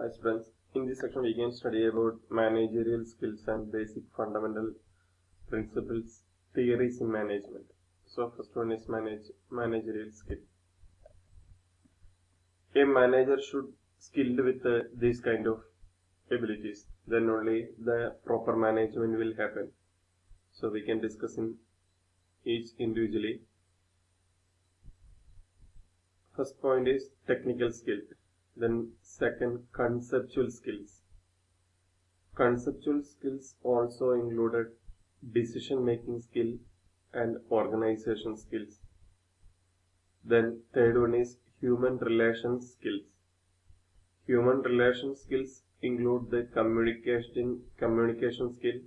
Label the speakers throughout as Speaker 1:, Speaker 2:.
Speaker 1: Hi students, in this section we can study about managerial skills and basic fundamental principles, theories in management. So first one is managerial skill. A manager should skilled with these kind of abilities, then only the proper management will happen. So we can discuss in each individually. First point is technical skill. Then second, conceptual skills. Conceptual skills also included decision making skill and organization skills. Then third one is human relations skills. Human relations skills include the communication skill,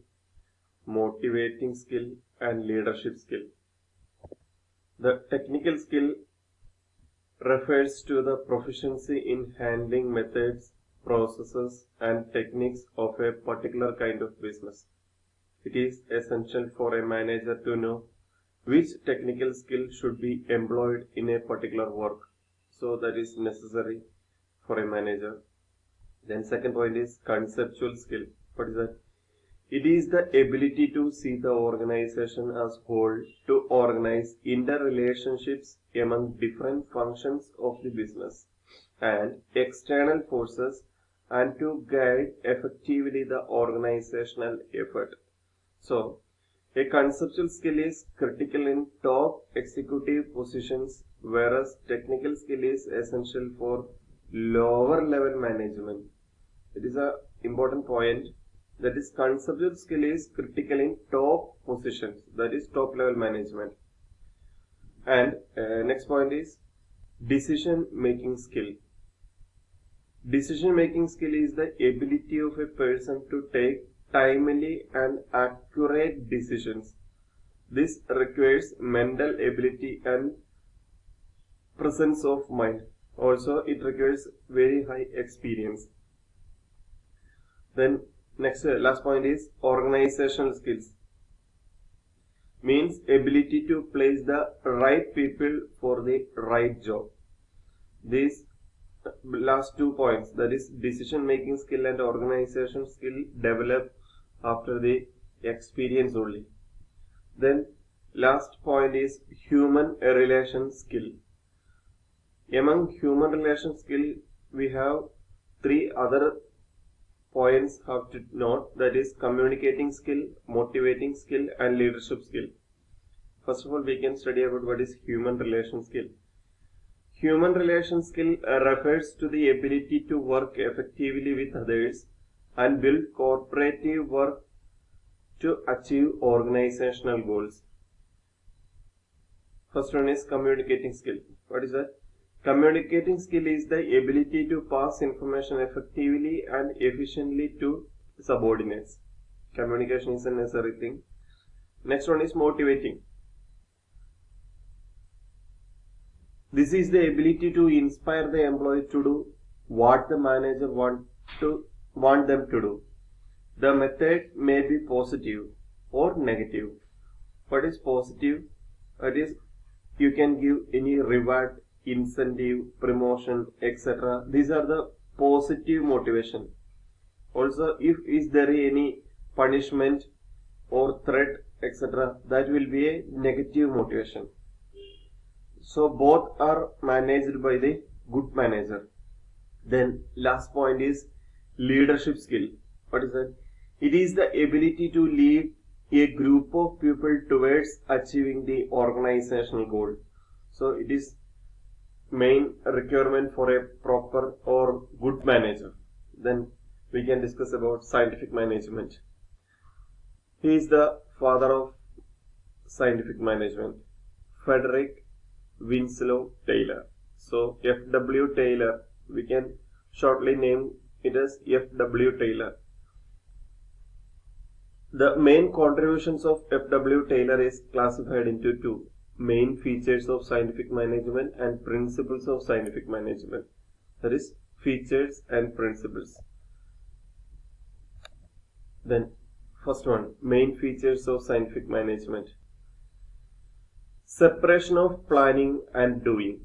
Speaker 1: motivating skill and leadership skill. The technical skill refers to the proficiency in handling methods, processes and techniques of a particular kind of business. It is essential for a manager to know which technical skill should be employed in a particular work. So that is necessary for a manager. Then second point is conceptual skill. What is that? It is the ability to see the organization as whole, to organize interrelationships among different functions of the business and external forces, and to guide effectively the organizational effort. So, a conceptual skill is critical in top executive positions, whereas technical skill is essential for lower level management. It is an important point. That is, conceptual skill is critical in top positions, that is top level management. And next point is decision making skill. Decision making skill is the ability of a person to take timely and accurate decisions. This requires mental ability and presence of mind. Also, it requires very high experience. Then last point is organizational skills. Means ability to place the right people for the right job. These last 2 points, that is decision making skill and organization skill, develop after the experience only. Then last point is human relation skill. Among human relation skill we have 3 other points have to note, that is communicating skill, motivating skill and leadership skill. First of all, we can study about what is human relation skill. Human relation skill refers to the ability to work effectively with others and build cooperative work to achieve organizational goals. First one is communicating skill. What is that? Communicating skill is the ability to pass information effectively and efficiently to subordinates. Communication is a necessary thing. Next one is motivating. This is the ability to inspire the employee to do what the manager want them to do. The method may be positive or negative. What is positive? That is, you can give any reward, incentive, promotion, etc. These are the positive motivation. Also, if is there any punishment or threat, etc., that will be a negative motivation. So both are managed by the good manager. Then last point is leadership skill. What is that? It is the ability to lead a group of people towards achieving the organizational goal. So it is main requirement for a proper or good manager. Then we can discuss about scientific management. He is the father of scientific management, Frederick Winslow Taylor. So F.W. Taylor, we can shortly name it as F.W. Taylor. The main contributions of F.W. Taylor is classified into 2. Main features of scientific management and principles of scientific management. That is, features and principles. Then first one, main features of scientific management. Separation of planning and doing.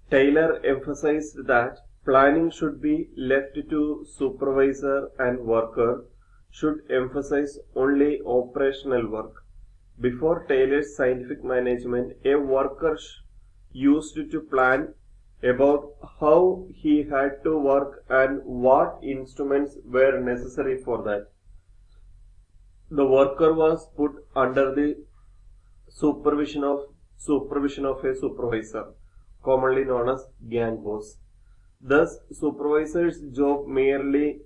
Speaker 1: Taylor emphasized that Planning should be left to supervisor and worker should emphasize only operational work. Before Taylor's scientific management, a worker used to plan about how he had to work and what instruments were necessary for that. The worker was put under the supervision of a supervisor, commonly known as gang boss. Thus, supervisor's job merely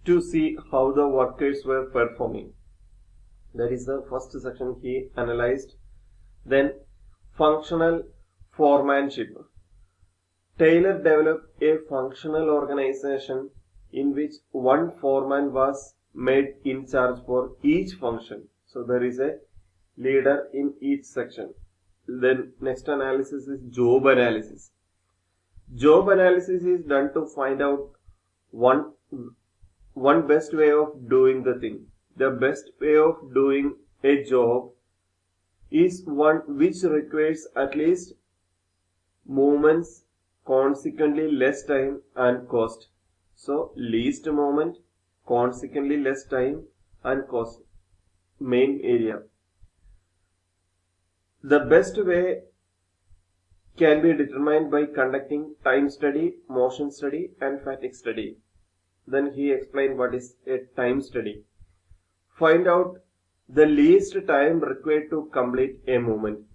Speaker 1: to see how the workers were performing. That is the first section he analyzed. Then, functional foremanship. Taylor developed a functional organization in which one foreman was made in charge for each function. So there is a leader in each section. Then next analysis is job analysis. Job analysis is done to find out one best way of doing the thing. The best way of doing a job is one which requires at least movements, consequently less time and cost. So least movement, consequently less time and cost. Main area. The best way can be determined by conducting time study, motion study and fatigue study. Then he explained what is a time study. Find out the least time required to complete a movement.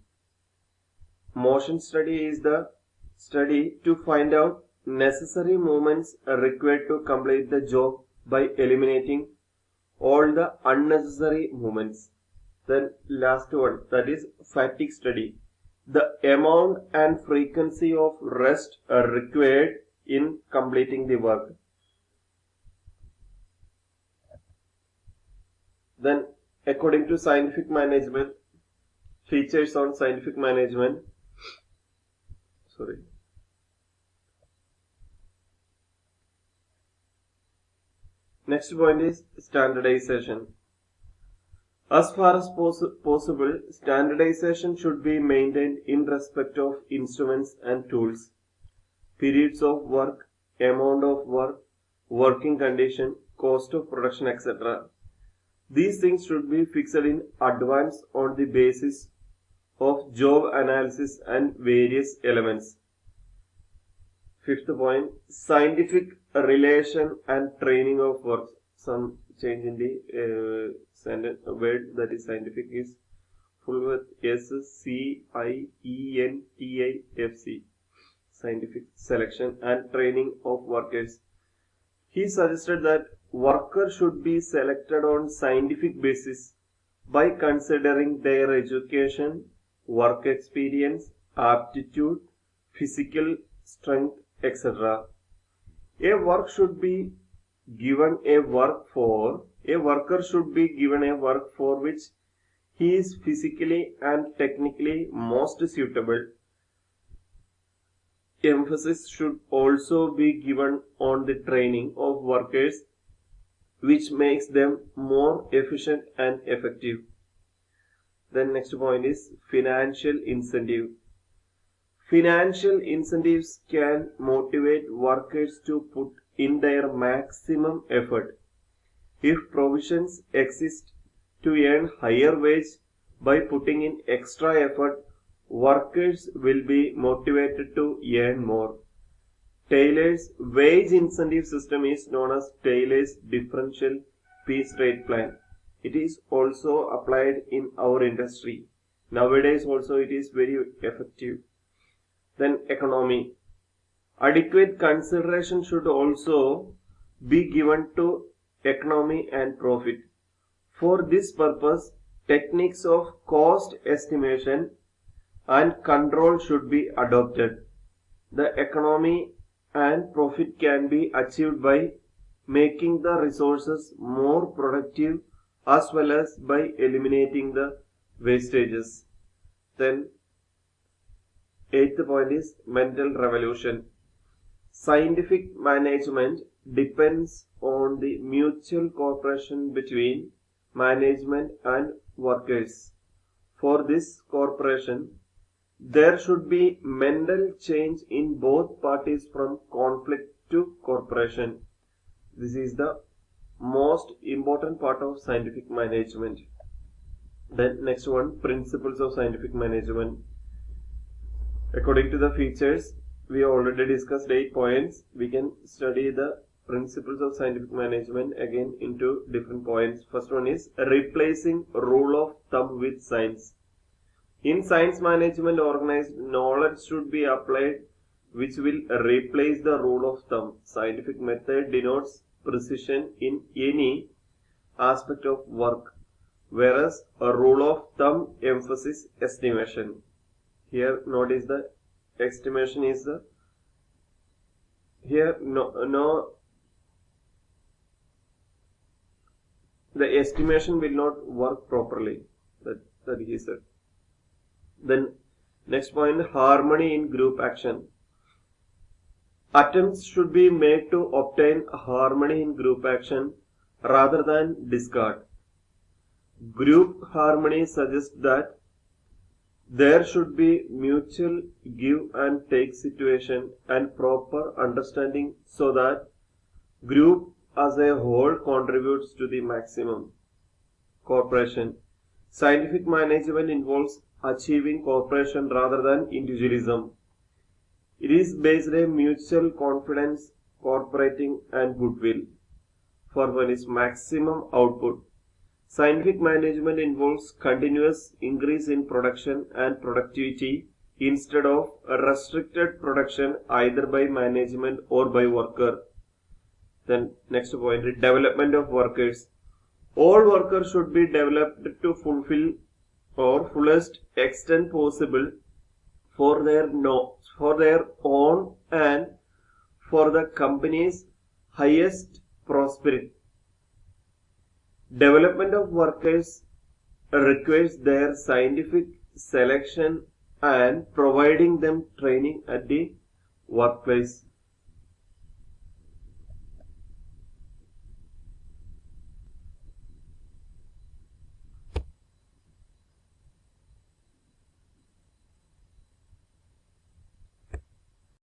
Speaker 1: Motion study is the study to find out necessary movements required to complete the job by eliminating all the unnecessary movements. Then last one, that is fatigue study. The amount and frequency of rest are required in completing the work. Then according to scientific management, features on scientific management. Next point is standardization. As far as possible, standardization should be maintained in respect of instruments and tools, periods of work, amount of work, working condition, cost of production, etc. These things should be fixed in advance on the basis of job analysis and various elements. Fifth point, scientific relation and training of work. Some change in the word, that is scientific is full with SCIENTIFC. Scientific selection and training of workers. He suggested that workers should be selected on scientific basis by considering their education, work experience, aptitude, physical strength, etc. A worker should be given a work for which he is physically and technically most suitable. Emphasis should also be given on the training of workers which makes them more efficient and effective. Then next point is financial incentive. Financial incentives can motivate workers to put in their maximum effort. If provisions exist to earn higher wage by putting in extra effort, workers will be motivated to earn more. Taylor's wage incentive system is known as Taylor's differential piece rate plan. It is also applied in our industry. Nowadays also it is very effective. Then economy. Adequate consideration should also be given to economy and profit. For this purpose, techniques of cost estimation and control should be adopted. The economy and profit can be achieved by making the resources more productive as well as by eliminating the wastages. Then eighth point is mental revolution. Scientific management depends on the mutual cooperation between management and workers. For this cooperation, there should be mental change in both parties from conflict to corporation. This is the most important part of scientific management. Then next one, principles of scientific management. According to the features, we already discussed 8 points. We can study the principles of scientific management again into different points. First one is replacing rule of thumb with science. In science management, organized knowledge should be applied which will replace the rule of thumb. Scientific method denotes precision in any aspect of work, whereas a rule of thumb emphasizes estimation. Here notice the estimation is the the estimation will not work properly. That he said. Then next point, harmony in group action. Attempts should be made to obtain harmony in group action rather than discard. Group harmony suggests that there should be mutual give and take situation and proper understanding so that group as a whole contributes to the maximum. Cooperation. Scientific management involves achieving cooperation rather than individualism. It is based on mutual confidence, cooperating and goodwill. For one is maximum output. Scientific management involves continuous increase in production and productivity instead of a restricted production either by management or by worker. Then next point, development of workers. All workers should be developed to fulfill or fullest extent possible for their own and for the company's highest prosperity. Development of workers requires their scientific selection and providing them training at the workplace.